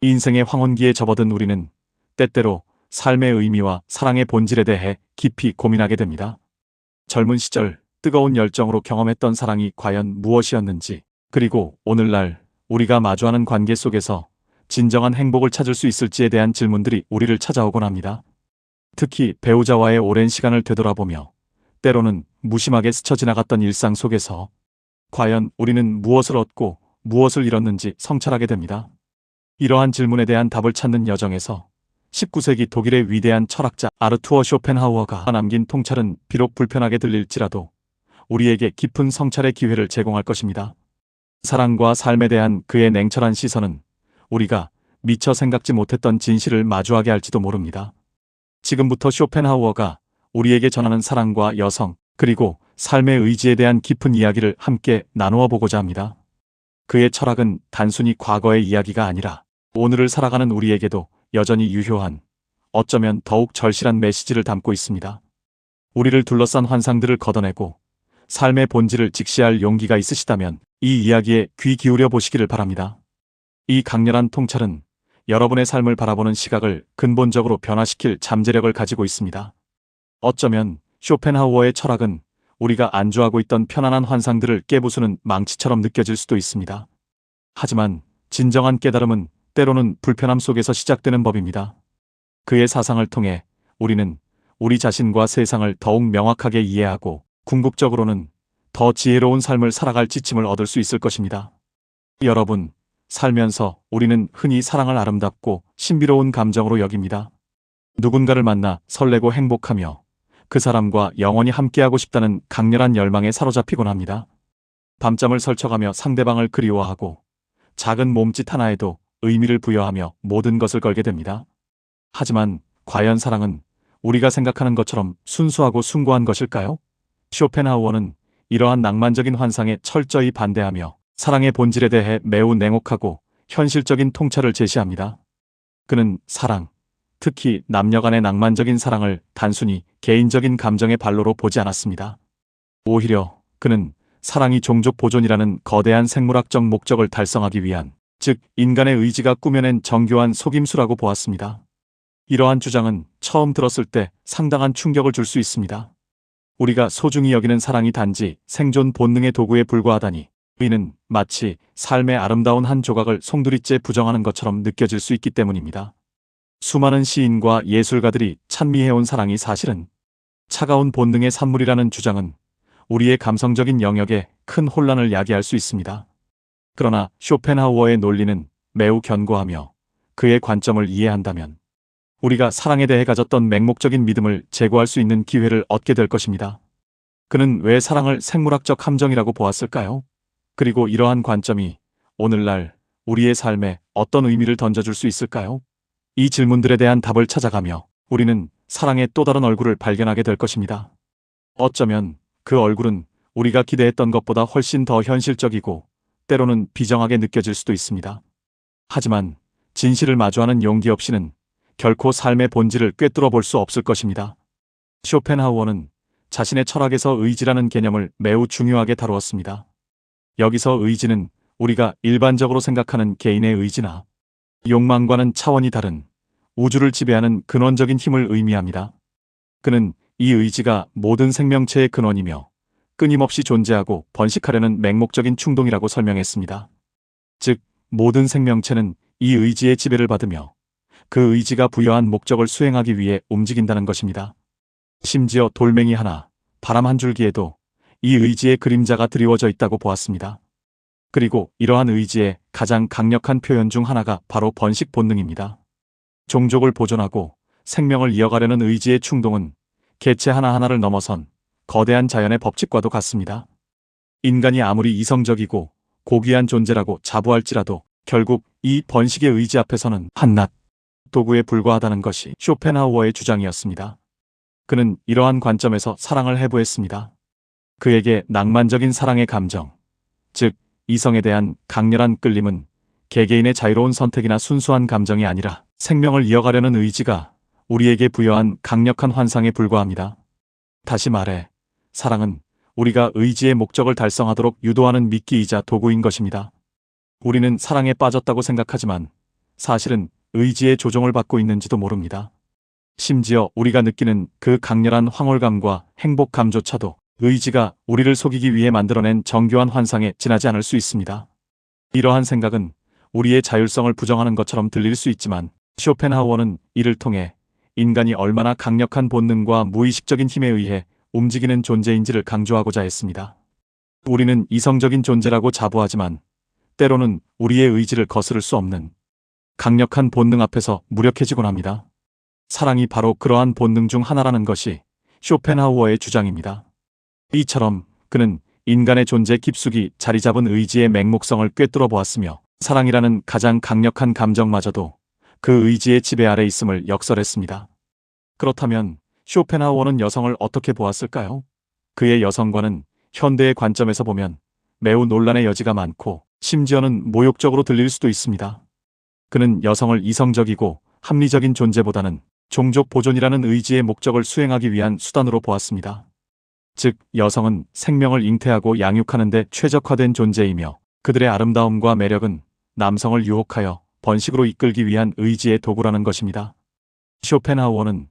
인생의 황혼기에 접어든 우리는 때때로 삶의 의미와 사랑의 본질에 대해 깊이 고민하게 됩니다. 젊은 시절 뜨거운 열정으로 경험했던 사랑이 과연 무엇이었는지, 그리고 오늘날 우리가 마주하는 관계 속에서 진정한 행복을 찾을 수 있을지에 대한 질문들이 우리를 찾아오곤 합니다. 특히 배우자와의 오랜 시간을 되돌아보며 때로는 무심하게 스쳐 지나갔던 일상 속에서 과연 우리는 무엇을 얻고 무엇을 잃었는지 성찰하게 됩니다. 이러한 질문에 대한 답을 찾는 여정에서 19세기 독일의 위대한 철학자 아르투어 쇼펜하우어가 남긴 통찰은 비록 불편하게 들릴지라도 우리에게 깊은 성찰의 기회를 제공할 것입니다. 사랑과 삶에 대한 그의 냉철한 시선은 우리가 미처 생각지 못했던 진실을 마주하게 할지도 모릅니다. 지금부터 쇼펜하우어가 우리에게 전하는 사랑과 여성, 그리고 삶의 의지에 대한 깊은 이야기를 함께 나누어 보고자 합니다. 그의 철학은 단순히 과거의 이야기가 아니라 오늘을 살아가는 우리에게도 여전히 유효한, 어쩌면 더욱 절실한 메시지를 담고 있습니다. 우리를 둘러싼 환상들을 걷어내고 삶의 본질을 직시할 용기가 있으시다면 이 이야기에 귀 기울여 보시기를 바랍니다. 이 강렬한 통찰은 여러분의 삶을 바라보는 시각을 근본적으로 변화시킬 잠재력을 가지고 있습니다. 어쩌면 쇼펜하우어의 철학은 우리가 안주하고 있던 편안한 환상들을 깨부수는 망치처럼 느껴질 수도 있습니다. 하지만 진정한 깨달음은 때로는 불편함 속에서 시작되는 법입니다. 그의 사상을 통해 우리는 우리 자신과 세상을 더욱 명확하게 이해하고 궁극적으로는 더 지혜로운 삶을 살아갈 지침을 얻을 수 있을 것입니다. 여러분, 살면서 우리는 흔히 사랑을 아름답고 신비로운 감정으로 여깁니다. 누군가를 만나 설레고 행복하며 그 사람과 영원히 함께하고 싶다는 강렬한 열망에 사로잡히곤 합니다. 밤잠을 설쳐가며 상대방을 그리워하고 작은 몸짓 하나에도 의미를 부여하며 모든 것을 걸게 됩니다. 하지만 과연 사랑은 우리가 생각하는 것처럼 순수하고 숭고한 것일까요? 쇼펜하우어는 이러한 낭만적인 환상에 철저히 반대하며 사랑의 본질에 대해 매우 냉혹하고 현실적인 통찰을 제시합니다. 그는 사랑, 특히 남녀 간의 낭만적인 사랑을 단순히 개인적인 감정의 발로로 보지 않았습니다. 오히려 그는 사랑이 종족 보존이라는 거대한 생물학적 목적을 달성하기 위한, 즉 인간의 의지가 꾸며낸 정교한 속임수라고 보았습니다. 이러한 주장은 처음 들었을 때 상당한 충격을 줄 수 있습니다. 우리가 소중히 여기는 사랑이 단지 생존 본능의 도구에 불과하다니, 이는 마치 삶의 아름다운 한 조각을 송두리째 부정하는 것처럼 느껴질 수 있기 때문입니다. 수많은 시인과 예술가들이 찬미해온 사랑이 사실은 차가운 본능의 산물이라는 주장은 우리의 감성적인 영역에 큰 혼란을 야기할 수 있습니다. 그러나 쇼펜하우어의 논리는 매우 견고하며 그의 관점을 이해한다면 우리가 사랑에 대해 가졌던 맹목적인 믿음을 제거할 수 있는 기회를 얻게 될 것입니다. 그는 왜 사랑을 생물학적 함정이라고 보았을까요? 그리고 이러한 관점이 오늘날 우리의 삶에 어떤 의미를 던져줄 수 있을까요? 이 질문들에 대한 답을 찾아가며 우리는 사랑의 또 다른 얼굴을 발견하게 될 것입니다. 어쩌면 그 얼굴은 우리가 기대했던 것보다 훨씬 더 현실적이고 때로는 비정하게 느껴질 수도 있습니다. 하지만 진실을 마주하는 용기 없이는 결코 삶의 본질을 꿰뚫어 볼 수 없을 것입니다. 쇼펜하우어는 자신의 철학에서 의지라는 개념을 매우 중요하게 다루었습니다. 여기서 의지는 우리가 일반적으로 생각하는 개인의 의지나 욕망과는 차원이 다른 우주를 지배하는 근원적인 힘을 의미합니다. 그는 이 의지가 모든 생명체의 근원이며 끊임없이 존재하고 번식하려는 맹목적인 충동이라고 설명했습니다. 즉, 모든 생명체는 이 의지의 지배를 받으며 그 의지가 부여한 목적을 수행하기 위해 움직인다는 것입니다. 심지어 돌멩이 하나, 바람 한 줄기에도 이 의지의 그림자가 드리워져 있다고 보았습니다. 그리고 이러한 의지의 가장 강력한 표현 중 하나가 바로 번식 본능입니다. 종족을 보존하고 생명을 이어가려는 의지의 충동은 개체 하나하나를 넘어선 거대한 자연의 법칙과도 같습니다. 인간이 아무리 이성적이고 고귀한 존재라고 자부할지라도 결국 이 번식의 의지 앞에서는 한낱 도구에 불과하다는 것이 쇼펜하우어의 주장이었습니다. 그는 이러한 관점에서 사랑을 해부했습니다. 그에게 낭만적인 사랑의 감정, 즉 이성에 대한 강렬한 끌림은 개개인의 자유로운 선택이나 순수한 감정이 아니라 생명을 이어가려는 의지가 우리에게 부여한 강력한 환상에 불과합니다. 다시 말해, 사랑은 우리가 의지의 목적을 달성하도록 유도하는 미끼이자 도구인 것입니다. 우리는 사랑에 빠졌다고 생각하지만 사실은 의지의 조종을 받고 있는지도 모릅니다. 심지어 우리가 느끼는 그 강렬한 황홀감과 행복감조차도 의지가 우리를 속이기 위해 만들어낸 정교한 환상에 지나지 않을 수 있습니다. 이러한 생각은 우리의 자율성을 부정하는 것처럼 들릴 수 있지만 쇼펜하우어는 이를 통해 인간이 얼마나 강력한 본능과 무의식적인 힘에 의해 움직이는 존재인지를 강조하고자 했습니다. 우리는 이성적인 존재라고 자부하지만 때로는 우리의 의지를 거스를 수 없는 강력한 본능 앞에서 무력해지곤 합니다. 사랑이 바로 그러한 본능 중 하나라는 것이 쇼펜하우어의 주장입니다. 이처럼 그는 인간의 존재 깊숙이 자리 잡은 의지의 맹목성을 꿰뚫어 보았으며 사랑이라는 가장 강력한 감정마저도 그 의지의 지배 아래 있음을 역설했습니다. 그렇다면 쇼펜하우어는 여성을 어떻게 보았을까요? 그의 여성관은 현대의 관점에서 보면 매우 논란의 여지가 많고 심지어는 모욕적으로 들릴 수도 있습니다. 그는 여성을 이성적이고 합리적인 존재보다는 종족 보존이라는 의지의 목적을 수행하기 위한 수단으로 보았습니다. 즉, 여성은 생명을 잉태하고 양육하는 데 최적화된 존재이며 그들의 아름다움과 매력은 남성을 유혹하여 번식으로 이끌기 위한 의지의 도구라는 것입니다. 쇼펜하우어는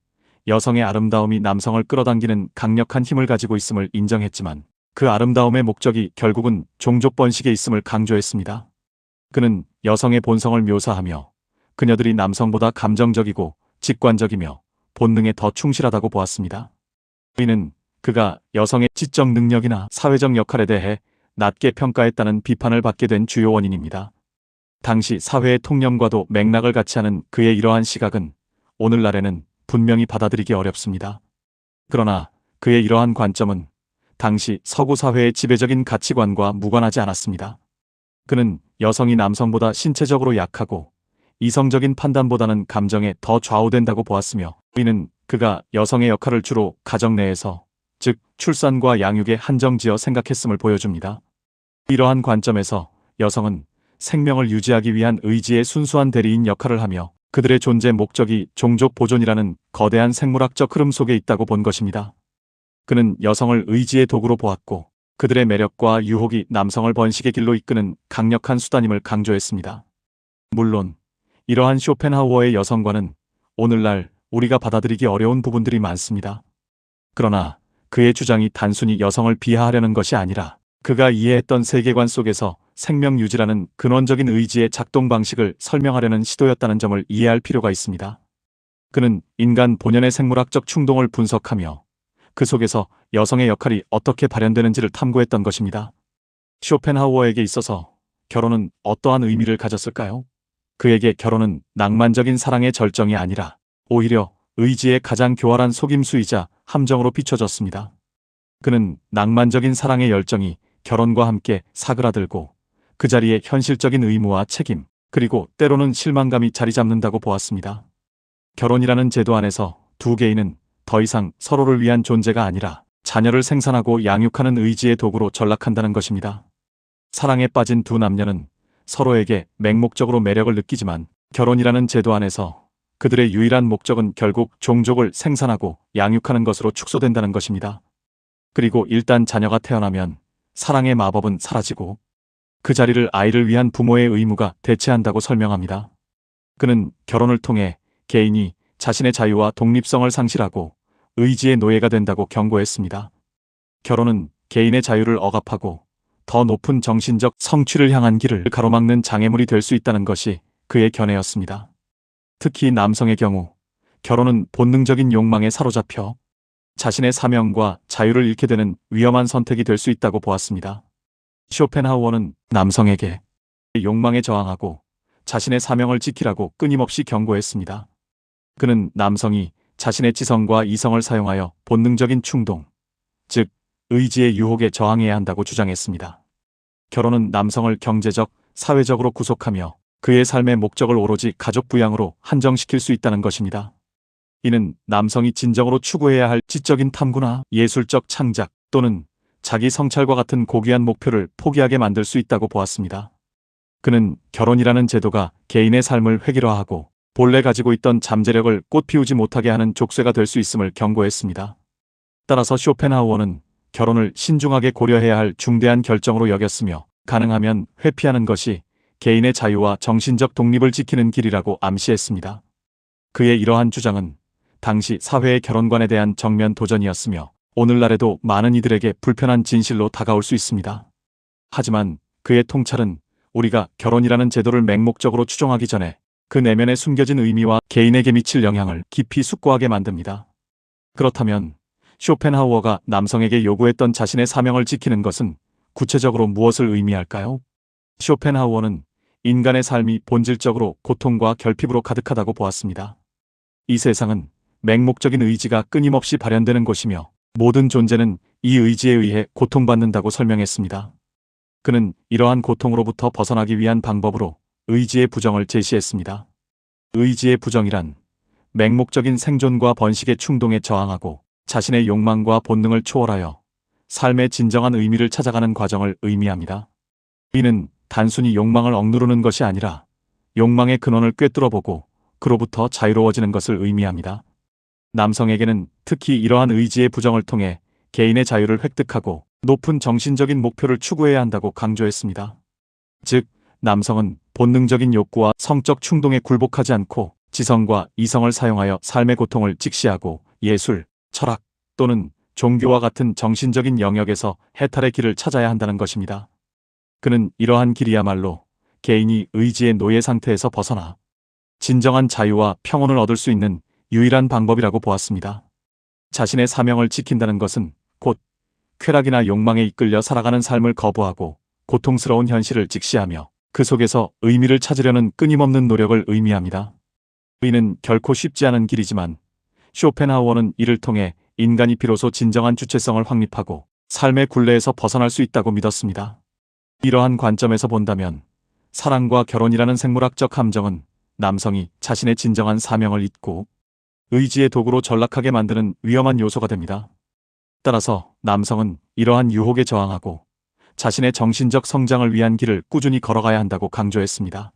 여성의 아름다움이 남성을 끌어당기는 강력한 힘을 가지고 있음을 인정했지만 그 아름다움의 목적이 결국은 종족 번식에 있음을 강조했습니다. 그는 여성의 본성을 묘사하며 그녀들이 남성보다 감정적이고 직관적이며 본능에 더 충실하다고 보았습니다. 이는 그가 여성의 지적 능력이나 사회적 역할에 대해 낮게 평가했다는 비판을 받게 된 주요 원인입니다. 당시 사회의 통념과도 맥락을 같이 하는 그의 이러한 시각은 오늘날에는 분명히 받아들이기 어렵습니다. 그러나 그의 이러한 관점은 당시 서구 사회의 지배적인 가치관과 무관하지 않았습니다. 그는 여성이 남성보다 신체적으로 약하고 이성적인 판단보다는 감정에 더 좌우된다고 보았으며 이는 그가 여성의 역할을 주로 가정 내에서 즉 출산과 양육에 한정지어 생각했음을 보여줍니다. 이러한 관점에서 여성은 생명을 유지하기 위한 의지의 순수한 대리인 역할을 하며 그들의 존재 목적이 종족 보존이라는 거대한 생물학적 흐름 속에 있다고 본 것입니다. 그는 여성을 의지의 도구로 보았고 그들의 매력과 유혹이 남성을 번식의 길로 이끄는 강력한 수단임을 강조했습니다. 물론 이러한 쇼펜하우어의 여성관은 오늘날 우리가 받아들이기 어려운 부분들이 많습니다. 그러나 그의 주장이 단순히 여성을 비하하려는 것이 아니라 그가 이해했던 세계관 속에서 생명 유지라는 근원적인 의지의 작동 방식을 설명하려는 시도였다는 점을 이해할 필요가 있습니다. 그는 인간 본연의 생물학적 충동을 분석하며 그 속에서 여성의 역할이 어떻게 발현되는지를 탐구했던 것입니다. 쇼펜하우어에게 있어서 결혼은 어떠한 의미를 가졌을까요? 그에게 결혼은 낭만적인 사랑의 절정이 아니라 오히려 의지의 가장 교활한 속임수이자 함정으로 비춰졌습니다. 그는 낭만적인 사랑의 열정이 결혼과 함께 사그라들고 그 자리에 현실적인 의무와 책임, 그리고 때로는 실망감이 자리 잡는다고 보았습니다. 결혼이라는 제도 안에서 두 개인은 더 이상 서로를 위한 존재가 아니라 자녀를 생산하고 양육하는 의지의 도구로 전락한다는 것입니다. 사랑에 빠진 두 남녀는 서로에게 맹목적으로 매력을 느끼지만 결혼이라는 제도 안에서 그들의 유일한 목적은 결국 종족을 생산하고 양육하는 것으로 축소된다는 것입니다. 그리고 일단 자녀가 태어나면 사랑의 마법은 사라지고 그 자리를 아이를 위한 부모의 의무가 대체한다고 설명합니다. 그는 결혼을 통해 개인이 자신의 자유와 독립성을 상실하고 의지의 노예가 된다고 경고했습니다. 결혼은 개인의 자유를 억압하고 더 높은 정신적 성취를 향한 길을 가로막는 장애물이 될 수 있다는 것이 그의 견해였습니다. 특히 남성의 경우 결혼은 본능적인 욕망에 사로잡혀 자신의 사명과 자유를 잃게 되는 위험한 선택이 될 수 있다고 보았습니다. 쇼펜하우어는 남성에게 욕망에 저항하고 자신의 사명을 지키라고 끊임없이 경고했습니다. 그는 남성이 자신의 지성과 이성을 사용하여 본능적인 충동, 즉 의지의 유혹에 저항해야 한다고 주장했습니다. 결혼은 남성을 경제적, 사회적으로 구속하며 그의 삶의 목적을 오로지 가족 부양으로 한정시킬 수 있다는 것입니다. 이는 남성이 진정으로 추구해야 할 지적인 탐구나 예술적 창작 또는 자기 성찰과 같은 고귀한 목표를 포기하게 만들 수 있다고 보았습니다. 그는 결혼이라는 제도가 개인의 삶을 획일화하고 본래 가지고 있던 잠재력을 꽃피우지 못하게 하는 족쇄가 될 수 있음을 경고했습니다. 따라서 쇼펜하우어는 결혼을 신중하게 고려해야 할 중대한 결정으로 여겼으며 가능하면 회피하는 것이 개인의 자유와 정신적 독립을 지키는 길이라고 암시했습니다. 그의 이러한 주장은 당시 사회의 결혼관에 대한 정면 도전이었으며 오늘날에도 많은 이들에게 불편한 진실로 다가올 수 있습니다. 하지만 그의 통찰은 우리가 결혼이라는 제도를 맹목적으로 추종하기 전에 그 내면에 숨겨진 의미와 개인에게 미칠 영향을 깊이 숙고하게 만듭니다. 그렇다면 쇼펜하우어가 남성에게 요구했던 자신의 사명을 지키는 것은 구체적으로 무엇을 의미할까요? 쇼펜하우어는 인간의 삶이 본질적으로 고통과 결핍으로 가득하다고 보았습니다. 이 세상은 맹목적인 의지가 끊임없이 발현되는 곳이며 모든 존재는 이 의지에 의해 고통받는다고 설명했습니다. 그는 이러한 고통으로부터 벗어나기 위한 방법으로 의지의 부정을 제시했습니다. 의지의 부정이란 맹목적인 생존과 번식의 충동에 저항하고 자신의 욕망과 본능을 초월하여 삶의 진정한 의미를 찾아가는 과정을 의미합니다. 이는 단순히 욕망을 억누르는 것이 아니라 욕망의 근원을 꿰뚫어보고 그로부터 자유로워지는 것을 의미합니다. 남성에게는 특히 이러한 의지의 부정을 통해 개인의 자유를 획득하고 높은 정신적인 목표를 추구해야 한다고 강조했습니다. 즉, 남성은 본능적인 욕구와 성적 충동에 굴복하지 않고 지성과 이성을 사용하여 삶의 고통을 직시하고 예술, 철학 또는 종교와 같은 정신적인 영역에서 해탈의 길을 찾아야 한다는 것입니다. 그는 이러한 길이야말로 개인이 의지의 노예 상태에서 벗어나 진정한 자유와 평온을 얻을 수 있는 유일한 방법이라고 보았습니다. 자신의 사명을 지킨다는 것은 곧 쾌락이나 욕망에 이끌려 살아가는 삶을 거부하고 고통스러운 현실을 직시하며 그 속에서 의미를 찾으려는 끊임없는 노력을 의미합니다. 이는 결코 쉽지 않은 길이지만 쇼펜하우어는 이를 통해 인간이 비로소 진정한 주체성을 확립하고 삶의 굴레에서 벗어날 수 있다고 믿었습니다. 이러한 관점에서 본다면 사랑과 결혼이라는 생물학적 감정은 남성이 자신의 진정한 사명을 잊고 의지의 도구로 전락하게 만드는 위험한 요소가 됩니다. 따라서 남성은 이러한 유혹에 저항하고 자신의 정신적 성장을 위한 길을 꾸준히 걸어가야 한다고 강조했습니다.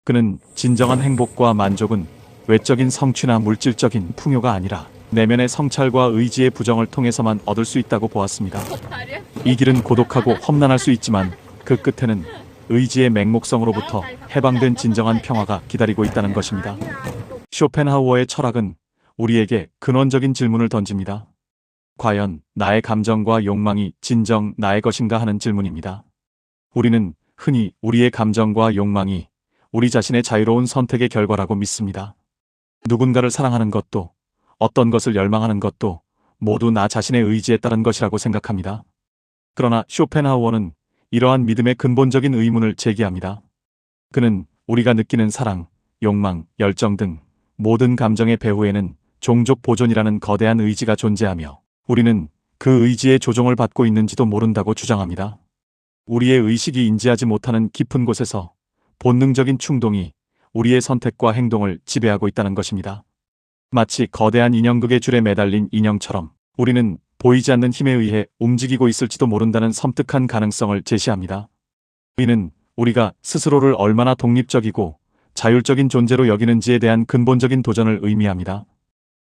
그는 진정한 행복과 만족은 외적인 성취나 물질적인 풍요가 아니라 내면의 성찰과 의지의 부정을 통해서만 얻을 수 있다고 보았습니다. 이 길은 고독하고 험난할 수 있지만 그 끝에는 의지의 맹목성으로부터 해방된 진정한 평화가 기다리고 있다는 것입니다. 쇼펜하우어의 철학은 우리에게 근원적인 질문을 던집니다. 과연 나의 감정과 욕망이 진정 나의 것인가 하는 질문입니다. 우리는 흔히 우리의 감정과 욕망이 우리 자신의 자유로운 선택의 결과라고 믿습니다. 누군가를 사랑하는 것도 어떤 것을 열망하는 것도 모두 나 자신의 의지에 따른 것이라고 생각합니다. 그러나 쇼펜하우어는 이러한 믿음의 근본적인 의문을 제기합니다. 그는 우리가 느끼는 사랑, 욕망, 열정 등 모든 감정의 배후에는 종족 보존이라는 거대한 의지가 존재하며 우리는 그 의지의 조종을 받고 있는지도 모른다고 주장합니다. 우리의 의식이 인지하지 못하는 깊은 곳에서 본능적인 충동이 우리의 선택과 행동을 지배하고 있다는 것입니다. 마치 거대한 인형극의 줄에 매달린 인형처럼 우리는 보이지 않는 힘에 의해 움직이고 있을지도 모른다는 섬뜩한 가능성을 제시합니다. 이는 우리가 스스로를 얼마나 독립적이고 자율적인 존재로 여기는지에 대한 근본적인 도전을 의미합니다.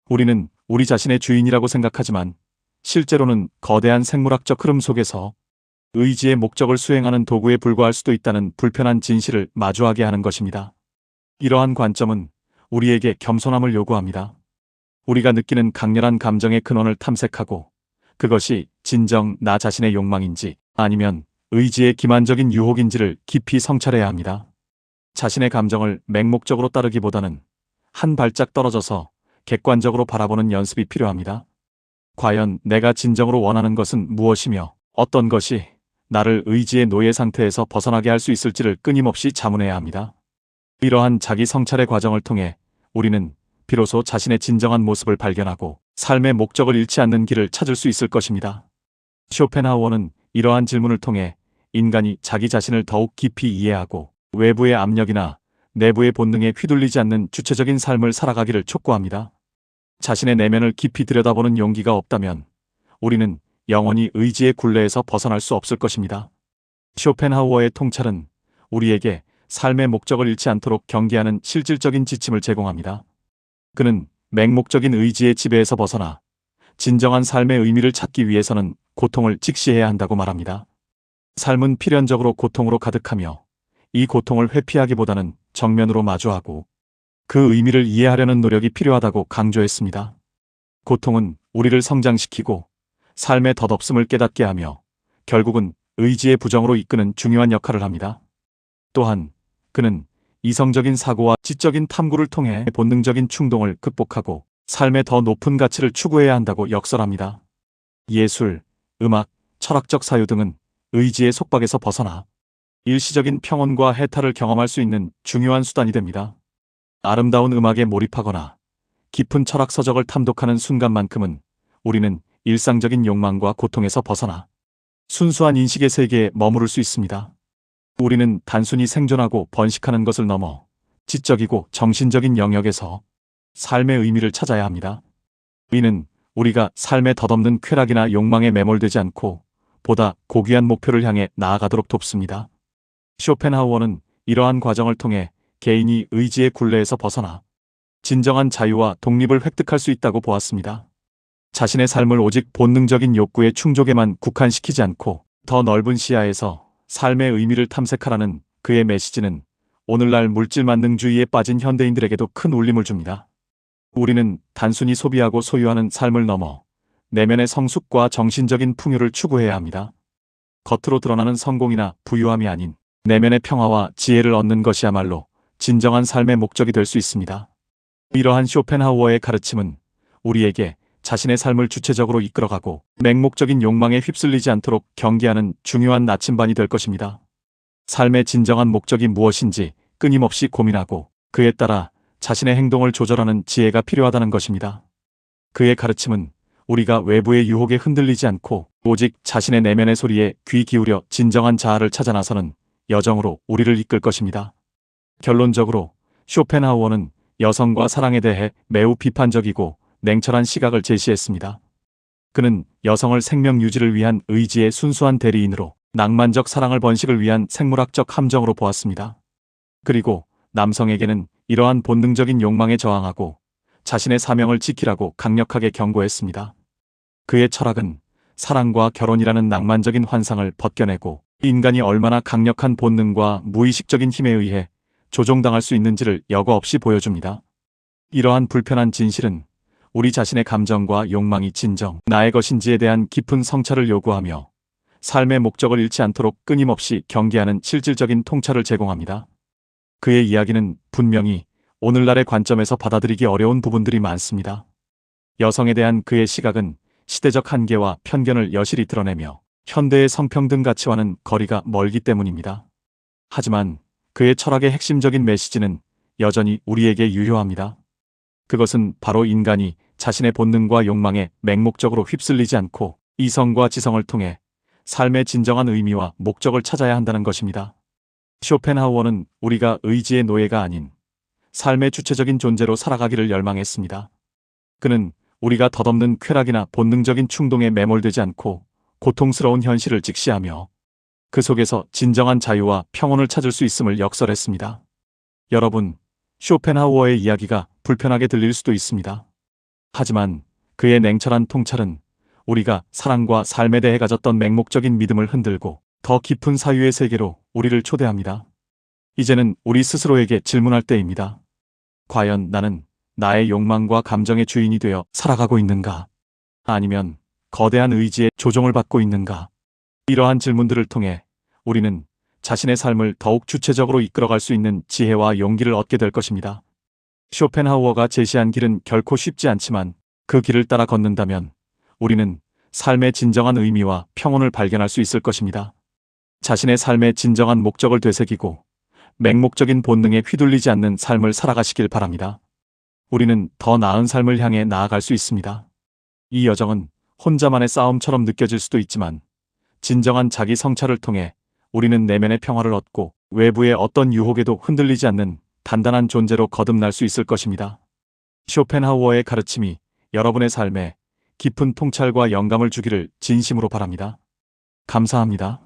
우리는 우리 자신의 주인이라고 생각하지만 실제로는 거대한 생물학적 흐름 속에서 의지의 목적을 수행하는 도구에 불과할 수도 있다는 불편한 진실을 마주하게 하는 것입니다. 이러한 관점은 우리에게 겸손함을 요구합니다. 우리가 느끼는 강렬한 감정의 근원을 탐색하고 그것이 진정 나 자신의 욕망인지 아니면 의지의 기만적인 유혹인지를 깊이 성찰해야 합니다. 자신의 감정을 맹목적으로 따르기보다는 한 발짝 떨어져서 객관적으로 바라보는 연습이 필요합니다. 과연 내가 진정으로 원하는 것은 무엇이며 어떤 것이 나를 의지의 노예 상태에서 벗어나게 할 수 있을지를 끊임없이 자문해야 합니다. 이러한 자기 성찰의 과정을 통해 우리는 비로소 자신의 진정한 모습을 발견하고 삶의 목적을 잃지 않는 길을 찾을 수 있을 것입니다. 쇼펜하우어는 이러한 질문을 통해 인간이 자기 자신을 더욱 깊이 이해하고 외부의 압력이나 내부의 본능에 휘둘리지 않는 주체적인 삶을 살아가기를 촉구합니다. 자신의 내면을 깊이 들여다보는 용기가 없다면 우리는 영원히 의지의 굴레에서 벗어날 수 없을 것입니다. 쇼펜하우어의 통찰은 우리에게 삶의 목적을 잃지 않도록 경계하는 실질적인 지침을 제공합니다. 그는 맹목적인 의지의 지배에서 벗어나 진정한 삶의 의미를 찾기 위해서는 고통을 직시해야 한다고 말합니다. 삶은 필연적으로 고통으로 가득하며 이 고통을 회피하기보다는 정면으로 마주하고 그 의미를 이해하려는 노력이 필요하다고 강조했습니다. 고통은 우리를 성장시키고 삶의 덧없음을 깨닫게 하며 결국은 의지의 부정으로 이끄는 중요한 역할을 합니다. 또한 그는 이성적인 사고와 지적인 탐구를 통해 본능적인 충동을 극복하고 삶의 더 높은 가치를 추구해야 한다고 역설합니다. 예술, 음악, 철학적 사유 등은 의지의 속박에서 벗어나 일시적인 평온과 해탈을 경험할 수 있는 중요한 수단이 됩니다. 아름다운 음악에 몰입하거나 깊은 철학 서적을 탐독하는 순간만큼은 우리는 일상적인 욕망과 고통에서 벗어나 순수한 인식의 세계에 머무를 수 있습니다. 우리는 단순히 생존하고 번식하는 것을 넘어 지적이고 정신적인 영역에서 삶의 의미를 찾아야 합니다. 이는 우리가 삶의 덧없는 쾌락이나 욕망에 매몰되지 않고 보다 고귀한 목표를 향해 나아가도록 돕습니다. 쇼펜하우어는 이러한 과정을 통해 개인이 의지의 굴레에서 벗어나 진정한 자유와 독립을 획득할 수 있다고 보았습니다. 자신의 삶을 오직 본능적인 욕구의 충족에만 국한시키지 않고 더 넓은 시야에서 삶의 의미를 탐색하라는 그의 메시지는 오늘날 물질 만능주의에 빠진 현대인들에게도 큰 울림을 줍니다. 우리는 단순히 소비하고 소유하는 삶을 넘어 내면의 성숙과 정신적인 풍요를 추구해야 합니다. 겉으로 드러나는 성공이나 부유함이 아닌 내면의 평화와 지혜를 얻는 것이야말로 진정한 삶의 목적이 될 수 있습니다. 이러한 쇼펜하우어의 가르침은 우리에게 자신의 삶을 주체적으로 이끌어가고 맹목적인 욕망에 휩쓸리지 않도록 경계하는 중요한 나침반이 될 것입니다. 삶의 진정한 목적이 무엇인지 끊임없이 고민하고 그에 따라 자신의 행동을 조절하는 지혜가 필요하다는 것입니다. 그의 가르침은 우리가 외부의 유혹에 흔들리지 않고 오직 자신의 내면의 소리에 귀 기울여 진정한 자아를 찾아 나서는 여정으로 우리를 이끌 것입니다. 결론적으로 쇼펜하우어는 여성과 사랑에 대해 매우 비판적이고 냉철한 시각을 제시했습니다. 그는 여성을 생명 유지를 위한 의지의 순수한 대리인으로 낭만적 사랑을 번식을 위한 생물학적 함정으로 보았습니다. 그리고 남성에게는 이러한 본능적인 욕망에 저항하고 자신의 사명을 지키라고 강력하게 경고했습니다. 그의 철학은 사랑과 결혼이라는 낭만적인 환상을 벗겨내고 인간이 얼마나 강력한 본능과 무의식적인 힘에 의해 조종당할 수 있는지를 여과 없이 보여줍니다. 이러한 불편한 진실은 우리 자신의 감정과 욕망이 진정 나의 것인지에 대한 깊은 성찰을 요구하며 삶의 목적을 잃지 않도록 끊임없이 경계하는 실질적인 통찰을 제공합니다. 그의 이야기는 분명히 오늘날의 관점에서 받아들이기 어려운 부분들이 많습니다. 여성에 대한 그의 시각은 시대적 한계와 편견을 여실히 드러내며 현대의 성평등 가치와는 거리가 멀기 때문입니다. 하지만 그의 철학의 핵심적인 메시지는 여전히 우리에게 유효합니다. 그것은 바로 인간이 자신의 본능과 욕망에 맹목적으로 휩쓸리지 않고 이성과 지성을 통해 삶의 진정한 의미와 목적을 찾아야 한다는 것입니다. 쇼펜하우어는 우리가 의지의 노예가 아닌 삶의 주체적인 존재로 살아가기를 열망했습니다. 그는 우리가 덧없는 쾌락이나 본능적인 충동에 매몰되지 않고 고통스러운 현실을 직시하며 그 속에서 진정한 자유와 평온을 찾을 수 있음을 역설했습니다. 여러분, 쇼펜하우어의 이야기가 불편하게 들릴 수도 있습니다. 하지만 그의 냉철한 통찰은 우리가 사랑과 삶에 대해 가졌던 맹목적인 믿음을 흔들고 더 깊은 사유의 세계로 우리를 초대합니다. 이제는 우리 스스로에게 질문할 때입니다. 과연 나는 나의 욕망과 감정의 주인이 되어 살아가고 있는가? 아니면 거대한 의지의 조종을 받고 있는가? 이러한 질문들을 통해 우리는 자신의 삶을 더욱 주체적으로 이끌어갈 수 있는 지혜와 용기를 얻게 될 것입니다. 쇼펜하우어가 제시한 길은 결코 쉽지 않지만 그 길을 따라 걷는다면 우리는 삶의 진정한 의미와 평온을 발견할 수 있을 것입니다. 자신의 삶의 진정한 목적을 되새기고 맹목적인 본능에 휘둘리지 않는 삶을 살아가시길 바랍니다. 우리는 더 나은 삶을 향해 나아갈 수 있습니다. 이 여정은 혼자만의 싸움처럼 느껴질 수도 있지만 진정한 자기 성찰을 통해 우리는 내면의 평화를 얻고 외부의 어떤 유혹에도 흔들리지 않는 단단한 존재로 거듭날 수 있을 것입니다. 쇼펜하우어의 가르침이 여러분의 삶에 깊은 통찰과 영감을 주기를 진심으로 바랍니다. 감사합니다.